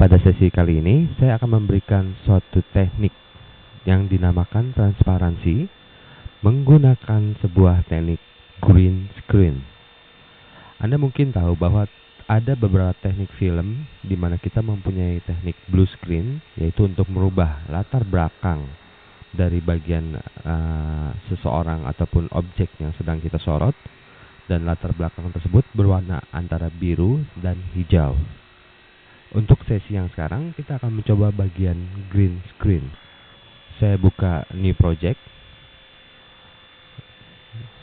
Pada sesi kali ini, saya akan memberikan suatu teknik yang dinamakan transparansi menggunakan sebuah teknik green screen. Anda mungkin tahu bahwa ada beberapa teknik film di mana kita mempunyai teknik blue screen, yaitu untuk merubah latar belakang dari bagian seseorang ataupun objek yang sedang kita sorot, dan latar belakang tersebut berwarna antara biru dan hijau. Untuk sesi yang sekarang, kita akan mencoba bagian green screen. Saya buka new project.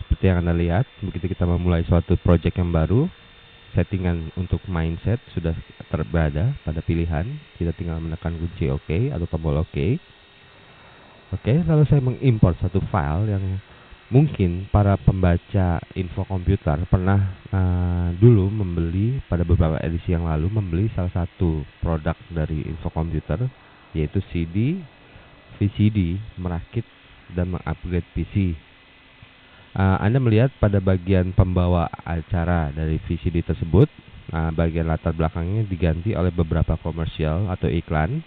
Seperti yang Anda lihat, begitu kita memulai suatu project yang baru, settingan untuk mindset sudah berada pada pilihan. Kita tinggal menekan kunci OK atau tombol OK. Oke, lalu saya mengimport satu file yang mungkin para pembaca info komputer pernah dulu membeli pada beberapa edisi yang lalu, membeli salah satu produk dari info komputer, yaitu CD, VCD, merakit dan mengupgrade PC. Anda melihat pada bagian pembawa acara dari VCD tersebut, bagian latar belakangnya diganti oleh beberapa komersial atau iklan,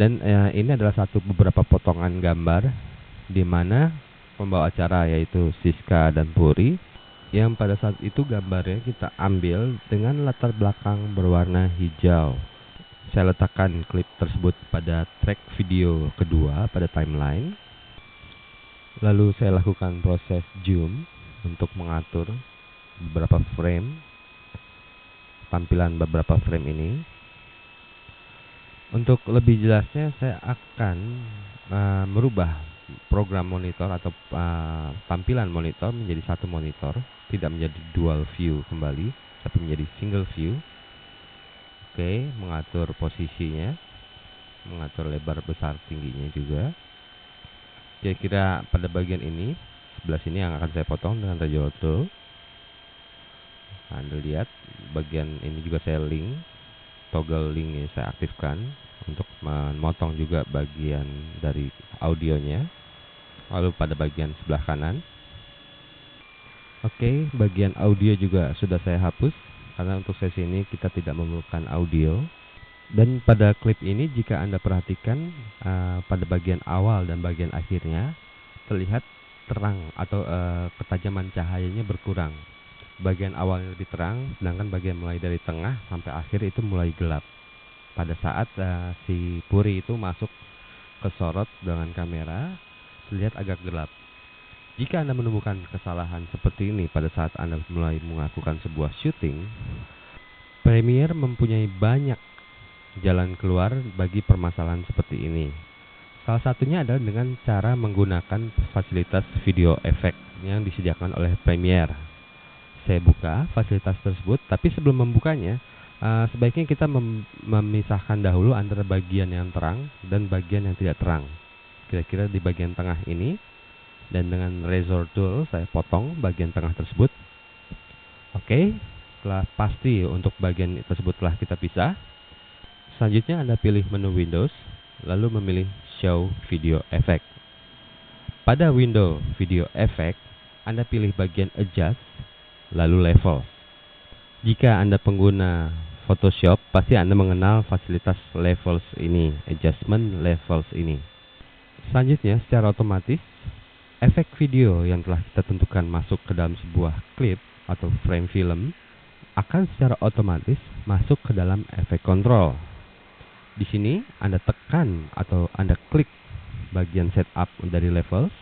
dan ini adalah beberapa potongan gambar di mana pembawa acara yaitu Siska dan Puri, yang pada saat itu gambarnya kita ambil dengan latar belakang berwarna hijau. Saya letakkan klip tersebut pada track video kedua pada timeline. Lalu saya lakukan proses zoom untuk mengatur beberapa frame, tampilan beberapa frame ini. Untuk lebih jelasnya, saya akan merubah program monitor atau tampilan monitor menjadi satu monitor, tidak menjadi dual view kembali, tapi menjadi single view. Oke, mengatur posisinya, mengatur lebar besar tingginya juga. Kira-kira pada bagian ini, sebelah sini yang akan saya potong dengan radial tool. Anda lihat bagian ini juga saya link, toggle link ini saya aktifkan untuk memotong juga bagian dari audionya. Lalu pada bagian sebelah kanan, oke, bagian audio juga sudah saya hapus karena untuk sesi ini kita tidak memerlukan audio. Dan pada klip ini jika Anda perhatikan, pada bagian awal dan bagian akhirnya terlihat terang atau ketajaman cahayanya berkurang. Bagian awalnya lebih terang, sedangkan bagian mulai dari tengah sampai akhir itu mulai gelap. Pada saat si Puri itu masuk ke sorot dengan kamera, terlihat agak gelap. Jika Anda menemukan kesalahan seperti ini pada saat Anda mulai melakukan sebuah syuting, Premiere mempunyai banyak jalan keluar bagi permasalahan seperti ini. Salah satunya adalah dengan cara menggunakan fasilitas video effect yang disediakan oleh Premiere. Saya buka fasilitas tersebut, tapi sebelum membukanya, sebaiknya kita memisahkan dahulu antara bagian yang terang dan bagian yang tidak terang. Kira-kira di bagian tengah ini, dan dengan razor tool saya potong bagian tengah tersebut. Oke, setelah pasti untuk bagian tersebut telah kita pisah, selanjutnya Anda pilih menu Windows, lalu memilih Show Video Effect. Pada window Video Effect, Anda pilih bagian Adjust, lalu Level. Jika Anda pengguna Photoshop, pasti Anda mengenal fasilitas levels ini, adjustment levels ini. Selanjutnya, secara otomatis, efek video yang telah kita tentukan masuk ke dalam sebuah klip atau frame film akan secara otomatis masuk ke dalam efek control. Di sini Anda tekan atau Anda klik bagian setup dari levels,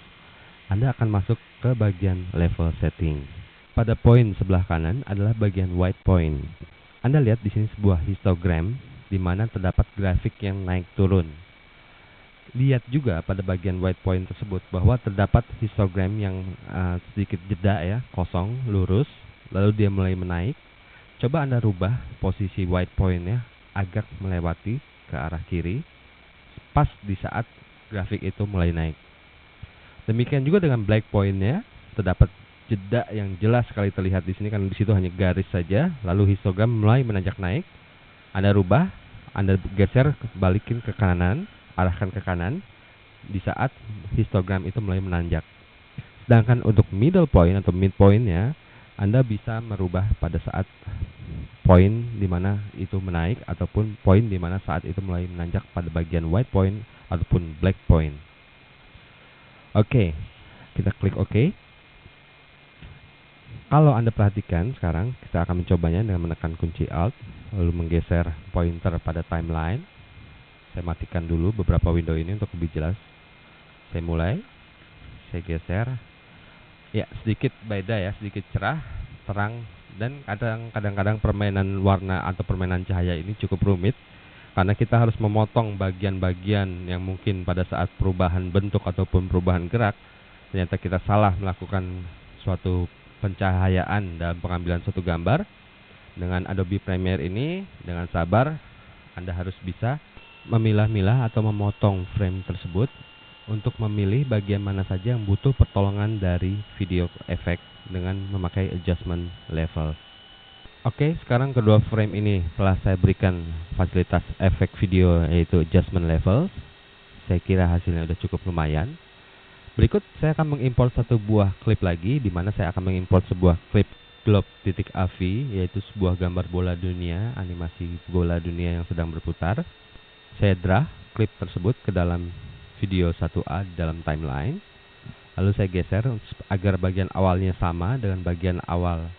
Anda akan masuk ke bagian level setting. Pada poin sebelah kanan adalah bagian white point. Anda lihat di sini sebuah histogram di mana terdapat grafik yang naik turun. Lihat juga pada bagian white point tersebut bahwa terdapat histogram yang sedikit jeda ya, kosong, lurus, lalu dia mulai menaik. Coba Anda rubah posisi white point-nya agak melewati ke arah kiri pas di saat grafik itu mulai naik. Demikian juga dengan black point-nya, terdapat jeda yang jelas sekali terlihat di sini karena di situ hanya garis saja, lalu histogram mulai menanjak naik. Anda rubah, Anda geser, balikin ke kanan, arahkan ke kanan di saat histogram itu mulai menanjak. Sedangkan untuk middle point atau midpoint-nya, Anda bisa merubah pada saat poin di mana itu menaik ataupun poin di mana saat itu mulai menanjak pada bagian white point ataupun black point. Oke, kita klik OK. Kalau Anda perhatikan sekarang, kita akan mencobanya dengan menekan kunci Alt, lalu menggeser pointer pada timeline. Saya matikan dulu beberapa window ini untuk lebih jelas. Saya mulai, saya geser. Ya, sedikit beda ya, sedikit cerah, terang, dan kadang-kadang permainan warna atau permainan cahaya ini cukup rumit. Karena kita harus memotong bagian-bagian yang mungkin pada saat perubahan bentuk ataupun perubahan gerak, ternyata kita salah melakukan suatu pencahayaan dalam pengambilan suatu gambar. Dengan Adobe Premiere ini, dengan sabar, Anda harus bisa memilah-milah atau memotong frame tersebut untuk memilih bagian mana saja yang butuh pertolongan dari video effect dengan memakai adjustment level. Oke, sekarang kedua frame ini telah saya berikan fasilitas efek video yaitu adjustment level. Saya kira hasilnya sudah cukup lumayan. Berikut saya akan mengimport satu buah klip lagi, di mana saya akan mengimport sebuah klip globe.av, yaitu sebuah gambar bola dunia, animasi bola dunia yang sedang berputar. Saya drag klip tersebut ke dalam video 1A dalam timeline. Lalu saya geser agar bagian awalnya sama dengan bagian awal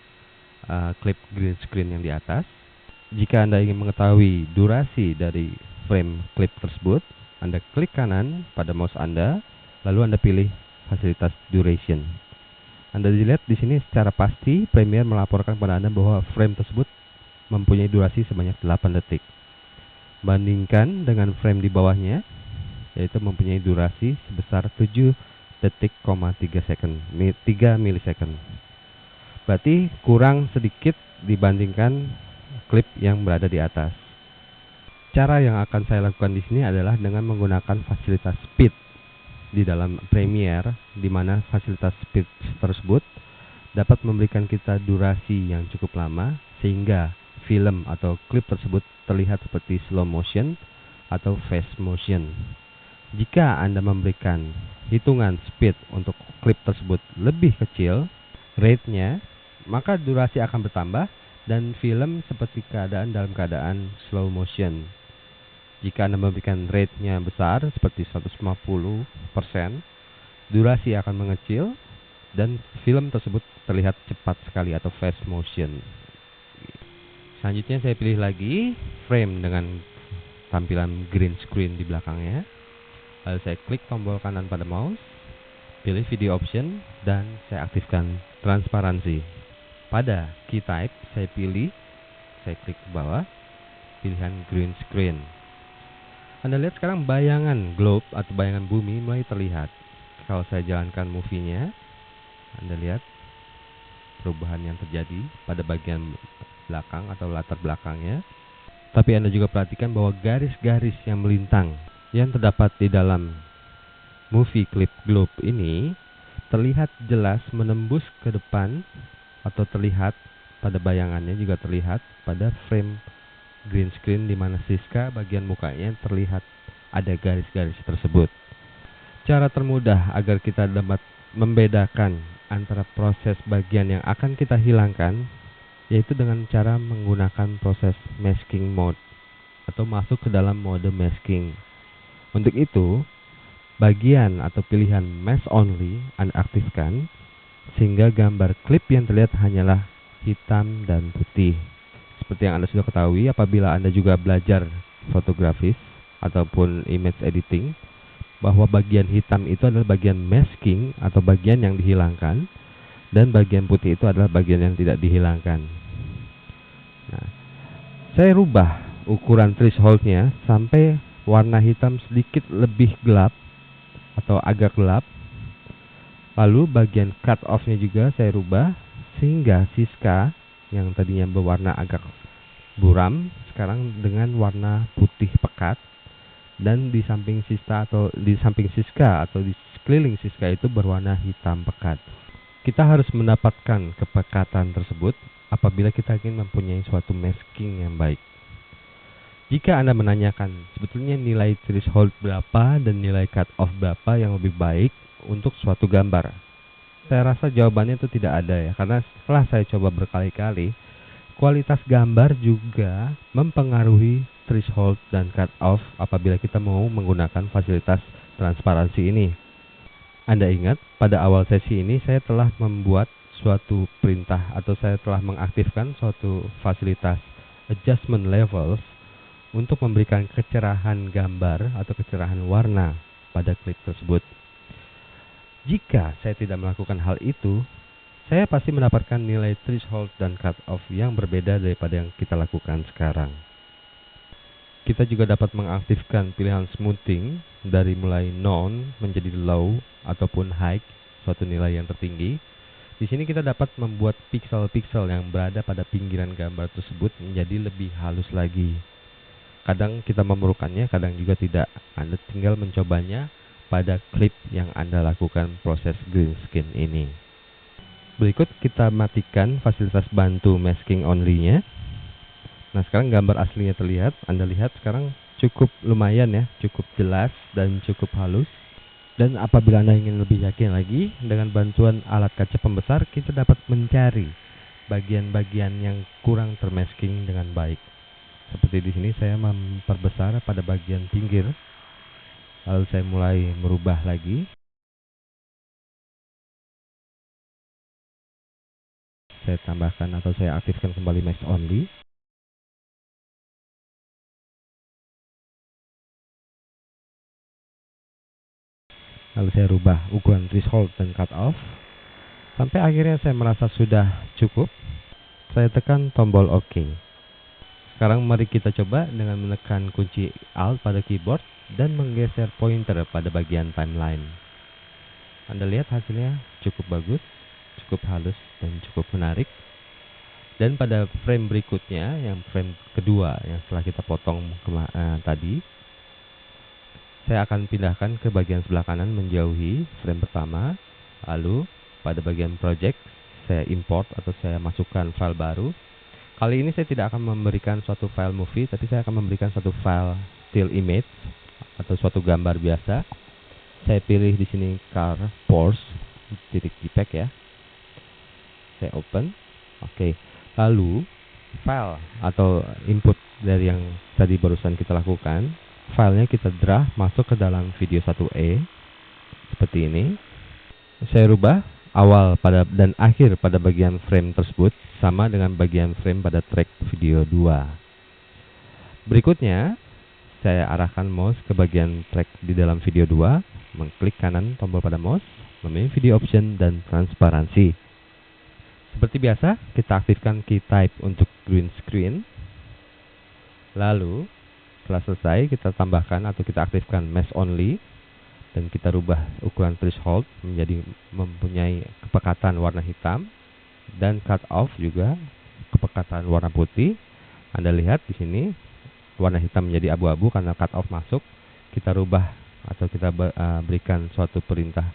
klip green screen yang di atas. Jika Anda ingin mengetahui durasi dari frame klip tersebut, Anda klik kanan pada mouse Anda, lalu Anda pilih fasilitas duration. Anda dilihat di sini secara pasti Premiere melaporkan kepada Anda bahwa frame tersebut mempunyai durasi sebanyak 8 detik. Bandingkan dengan frame di bawahnya, yaitu mempunyai durasi sebesar 7 detik, 3 milisecond. Berarti kurang sedikit dibandingkan klip yang berada di atas. Cara yang akan saya lakukan di sini adalah dengan menggunakan fasilitas speed di dalam Premiere, di mana fasilitas speed tersebut dapat memberikan kita durasi yang cukup lama sehingga film atau klip tersebut terlihat seperti slow motion atau fast motion. Jika Anda memberikan hitungan speed untuk klip tersebut lebih kecil rate-nya, maka durasi akan bertambah dan film seperti dalam keadaan slow motion. Jika Anda memberikan rate-nya besar seperti 150%, durasi akan mengecil dan film tersebut terlihat cepat sekali atau fast motion. Selanjutnya saya pilih lagi frame dengan tampilan green screen di belakangnya. Lalu saya klik tombol kanan pada mouse, pilih video option, dan saya aktifkan transparansi. Pada key type saya klik ke bawah, pilihan green screen. Anda lihat sekarang bayangan globe atau bayangan bumi mulai terlihat. Kalau saya jalankan movie-nya, Anda lihat perubahan yang terjadi pada bagian belakang atau latar belakangnya. Tapi Anda juga perhatikan bahwa garis-garis yang melintang yang terdapat di dalam movie clip globe ini terlihat jelas menembus ke depan, atau terlihat pada bayangannya juga terlihat pada frame green screen di mana Siska bagian mukanya terlihat ada garis-garis tersebut. Cara termudah agar kita dapat membedakan antara proses bagian yang akan kita hilangkan yaitu dengan cara menggunakan proses masking mode atau masuk ke dalam mode masking. Untuk itu, bagian atau pilihan mask only Anda aktifkan sehingga gambar klip yang terlihat hanyalah hitam dan putih. Seperti yang Anda sudah ketahui, apabila Anda juga belajar fotografis ataupun image editing, bahwa bagian hitam itu adalah bagian masking atau bagian yang dihilangkan, dan bagian putih itu adalah bagian yang tidak dihilangkan. Nah, saya rubah ukuran threshold-nya sampai warna hitam sedikit lebih gelap atau agak gelap. Lalu bagian cut off-nya juga saya rubah sehingga Siska yang tadinya berwarna agak buram sekarang dengan warna putih pekat, dan di samping Siska atau di sekeliling Siska itu berwarna hitam pekat. Kita harus mendapatkan kepekatan tersebut apabila kita ingin mempunyai suatu masking yang baik. Jika Anda menanyakan sebetulnya nilai threshold berapa dan nilai cut off berapa yang lebih baik untuk suatu gambar, saya rasa jawabannya itu tidak ada ya, karena setelah saya coba berkali-kali, kualitas gambar juga mempengaruhi threshold dan cut off apabila kita mau menggunakan fasilitas transparansi ini. Anda ingat, pada awal sesi ini saya telah membuat suatu perintah atau saya telah mengaktifkan suatu fasilitas adjustment levels untuk memberikan kecerahan gambar atau kecerahan warna pada klip tersebut. Jika saya tidak melakukan hal itu, saya pasti mendapatkan nilai threshold dan cut off yang berbeda daripada yang kita lakukan sekarang. Kita juga dapat mengaktifkan pilihan smoothing dari mulai none menjadi low ataupun high, suatu nilai yang tertinggi. Di sini kita dapat membuat pixel-pixel yang berada pada pinggiran gambar tersebut menjadi lebih halus lagi. Kadang kita memerlukannya, kadang juga tidak. Anda tinggal mencobanya pada klip yang Anda lakukan proses green screen ini. Berikut kita matikan fasilitas bantu masking only-nya. Nah, sekarang gambar aslinya terlihat. Anda lihat sekarang cukup lumayan ya, cukup jelas dan cukup halus. Dan apabila Anda ingin lebih yakin lagi, dengan bantuan alat kaca pembesar kita dapat mencari bagian-bagian yang kurang termasking dengan baik. Seperti di sini saya memperbesar pada bagian pinggir. Lalu saya mulai merubah lagi. Saya tambahkan atau saya aktifkan kembali mask only. Lalu saya rubah ukuran threshold dan cut off. Sampai akhirnya saya merasa sudah cukup. Saya tekan tombol OK. Sekarang mari kita coba dengan menekan kunci Alt pada keyboard dan menggeser pointer pada bagian timeline. Anda lihat hasilnya cukup bagus, cukup halus dan cukup menarik. Dan pada frame berikutnya, yang frame kedua yang setelah kita potong tadi, saya akan pindahkan ke bagian sebelah kanan menjauhi frame pertama. Lalu pada bagian project saya import atau saya masukkan file baru. Kali ini saya tidak akan memberikan suatu file movie, tapi saya akan memberikan satu file still image atau suatu gambar biasa. Saya pilih di sini car Porsche.jpg ya. Saya open. Oke. Lalu file atau input dari yang tadi barusan kita lakukan, filenya kita drag masuk ke dalam video 1e seperti ini. Saya rubah awal pada dan akhir pada bagian frame tersebut sama dengan bagian frame pada track video 2. Berikutnya saya arahkan mouse ke bagian track di dalam video 2, mengklik kanan tombol pada mouse, memilih video option dan transparansi. Seperti biasa kita aktifkan key type untuk green screen. Lalu setelah selesai kita tambahkan atau kita aktifkan mask only dan kita rubah ukuran threshold menjadi mempunyai kepekatan warna hitam dan cut off juga kepekatan warna putih. Anda lihat di sini warna hitam menjadi abu-abu karena cut off masuk. Kita rubah atau kita berikan suatu perintah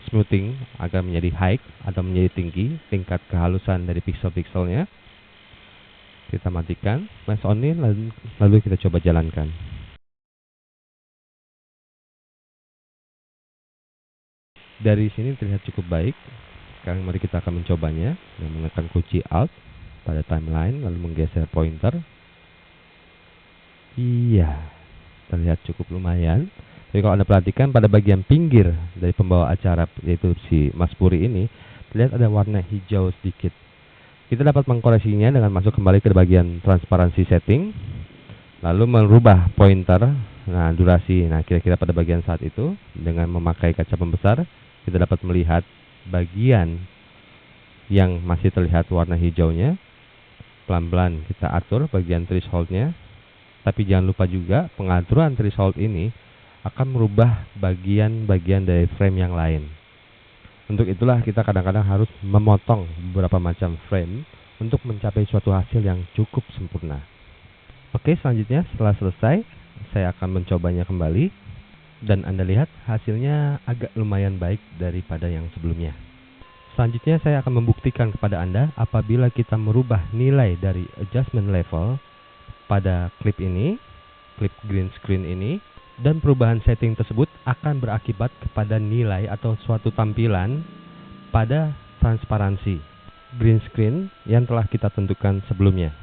smoothing agar menjadi high atau menjadi tinggi tingkat kehalusan dari pixel-pixelnya. Kita matikan mask only lalu kita coba jalankan. Dari sini terlihat cukup baik. Sekarang mari kita akan mencobanya dengan menekan kunci Alt pada timeline lalu menggeser pointer. Iya, terlihat cukup lumayan. Tapi kalau Anda perhatikan pada bagian pinggir dari pembawa acara yaitu si Mas Puri ini, terlihat ada warna hijau sedikit. Kita dapat mengkoreksinya dengan masuk kembali ke bagian transparansi setting, lalu merubah pointer, durasi. Nah, kira-kira pada bagian saat itu dengan memakai kaca pembesar, kita dapat melihat bagian yang masih terlihat warna hijaunya. Pelan-pelan kita atur bagian thresholdnya, tapi jangan lupa juga pengaturan threshold ini akan merubah bagian-bagian dari frame yang lain. Untuk itulah kita kadang-kadang harus memotong beberapa macam frame untuk mencapai suatu hasil yang cukup sempurna. Oke, selanjutnya setelah selesai, saya akan mencobanya kembali dan Anda lihat hasilnya agak lumayan baik daripada yang sebelumnya. Selanjutnya saya akan membuktikan kepada Anda apabila kita merubah nilai dari adjustment level pada klip ini, klip green screen ini, dan perubahan setting tersebut akan berakibat kepada nilai atau suatu tampilan pada transparansi. green screen yang telah kita tentukan sebelumnya.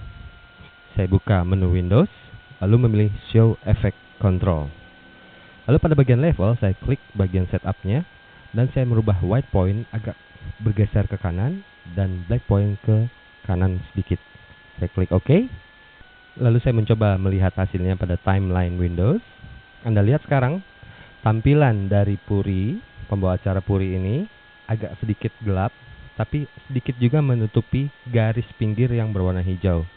Saya buka menu Windows, lalu memilih Show Effect Control. Lalu pada bagian level, saya klik bagian setupnya, dan saya merubah white point agak bergeser ke kanan, dan black point ke kanan sedikit. Saya klik OK. Lalu saya mencoba melihat hasilnya pada timeline Windows. Anda lihat sekarang, tampilan dari Puri, pembawa acara Puri ini, agak sedikit gelap, tapi sedikit juga menutupi garis pinggir yang berwarna hijau.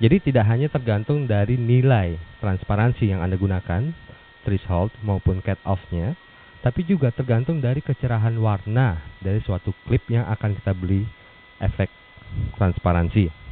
Jadi tidak hanya tergantung dari nilai transparansi yang Anda gunakan, threshold maupun cut off-nya, tapi juga tergantung dari kecerahan warna dari suatu klip yang akan kita beli efek transparansi.